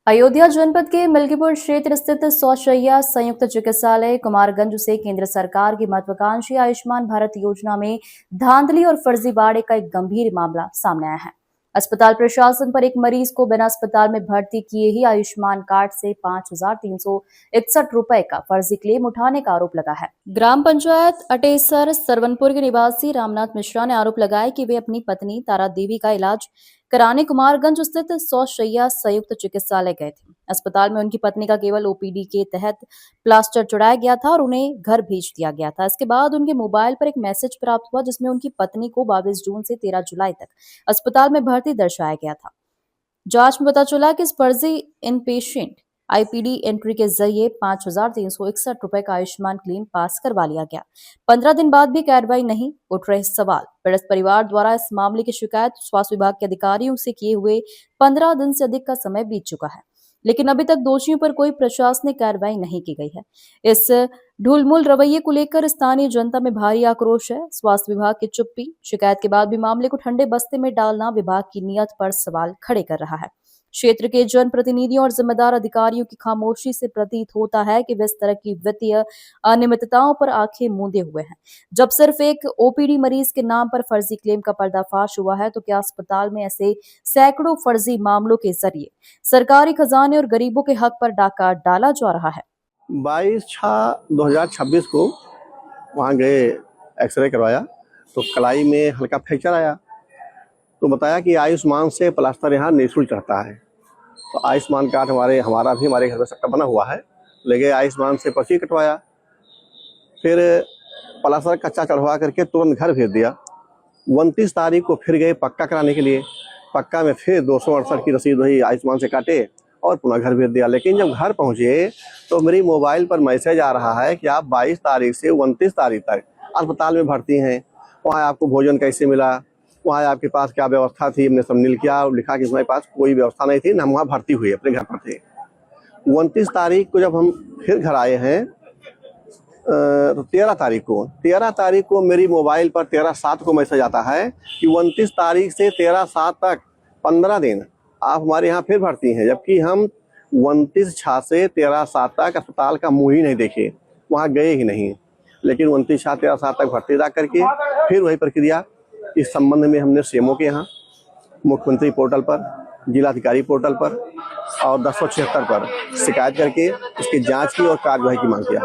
अयोध्या जनपद के मिल्कीपुर क्षेत्र स्थित सौशैया संयुक्त चिकित्सालय कुमारगंज से केंद्र सरकार की महत्वाकांक्षी आयुष्मान भारत योजना में धांधली और फर्जीवाड़े का एक गंभीर मामला सामने आया है। अस्पताल प्रशासन पर एक मरीज को बिना अस्पताल में भर्ती किए ही आयुष्मान कार्ड से 5,361 रुपए का फर्जी क्लेम उठाने का आरोप लगा है। ग्राम पंचायत अटेसर सरवनपुर के निवासी रामनाथ मिश्रा ने आरोप लगाया कि वे अपनी पत्नी तारा देवी का इलाज कराने कुमारगंज स्थित सौशैया संयुक्त चिकित्सालय गए थे। अस्पताल में उनकी पत्नी का केवल ओपीडी के तहत प्लास्टर चढ़ाया गया था और उन्हें घर भेज दिया गया था। इसके बाद उनके मोबाइल पर एक मैसेज प्राप्त हुआ जिसमें उनकी पत्नी को 22 जून से 13 जुलाई तक अस्पताल में भर्ती दर्शाया गया था। जांच में पता चला कि इस फर्जी इन पेशेंट आईपीडी एंट्री के जरिए 5,361 रुपए का आयुष्मान क्लेम पास करवा लिया गया। 15 दिन बाद भी कार्रवाई नहीं, उठ रहे सवाल। पीड़ित परिवार द्वारा इस मामले की शिकायत स्वास्थ्य विभाग के अधिकारियों से किए हुए 15 दिन से अधिक का समय बीत चुका है, लेकिन अभी तक दोषियों पर कोई प्रशासनिक कार्रवाई नहीं की गई है। इस ढुलमुल रवैये को लेकर स्थानीय जनता में भारी आक्रोश है। स्वास्थ्य विभाग की चुप्पी, शिकायत के बाद भी मामले को ठंडे बस्ते में डालना विभाग की नीयत पर सवाल खड़े कर रहा है। क्षेत्र के जनप्रतिनिधियों और जिम्मेदार अधिकारियों की खामोशी से प्रतीत होता है कि वे इस तरह की वित्तीय अनियमितताओं पर आंखें मूंदे हुए हैं। जब सिर्फ एक ओपीडी मरीज के नाम पर फर्जी क्लेम का पर्दाफाश हुआ है, तो क्या अस्पताल में ऐसे सैकड़ों फर्जी मामलों के जरिए सरकारी खजाने और गरीबों के हक पर डाका डाला जा रहा है। 22/6/2026 को वहाँ गए, एक्सरे करवाया तो कलाई में हल्का फ्रैक्चर आया, तो बताया कि आयुष्मान से प्लास्टर यहाँ निःशुल्क चढ़ता है। तो आयुष्मान कार्ड हमारा भी हमारे घर में सबका बना हुआ है, ले गए आयुष्मान से पर्ची कटवाया, फिर प्लास्टर कच्चा चढ़वा करके तुरंत घर भेज दिया। 29 तारीख को फिर गए पक्का कराने के लिए, पक्का में फिर 268 की रसीद वही आयुष्मान से काटे और पुनः घर भेज दिया। लेकिन जब घर पहुँचे तो मेरी मोबाइल पर मैसेज आ रहा है कि आप 22 तारीख से 29 तारीख तक अस्पताल में भर्ती हैं, वहाँ आपको भोजन कैसे मिला, वहाँ आपके पास क्या व्यवस्था थी। हमने सब नील किया और लिखा कि हमारे पास कोई व्यवस्था नहीं थी, ना हम वहाँ भर्ती हुए, अपने घर पर थे। 29 तारीख को जब हम फिर घर आए हैं तो 13 तारीख को मेरी मोबाइल पर 13/7 को मैसेज आता है कि 29 तारीख से 13/7 तक 15 दिन आप हमारे यहाँ फिर भर्ती हैं, जबकि हम 29/6 से 13/7 तक अस्पताल का मुँह ही नहीं देखे, वहाँ गए ही नहीं। लेकिन 29/6 13/7 तक भर्ती जा करके फिर वही प्रक्रिया। इस संबंध में हमने सीएमओ के यहाँ, मुख्यमंत्री पोर्टल पर, जिलाधिकारी पोर्टल पर और 1076 पर शिकायत करके इसकी जांच की और कार्रवाई की मांग किया।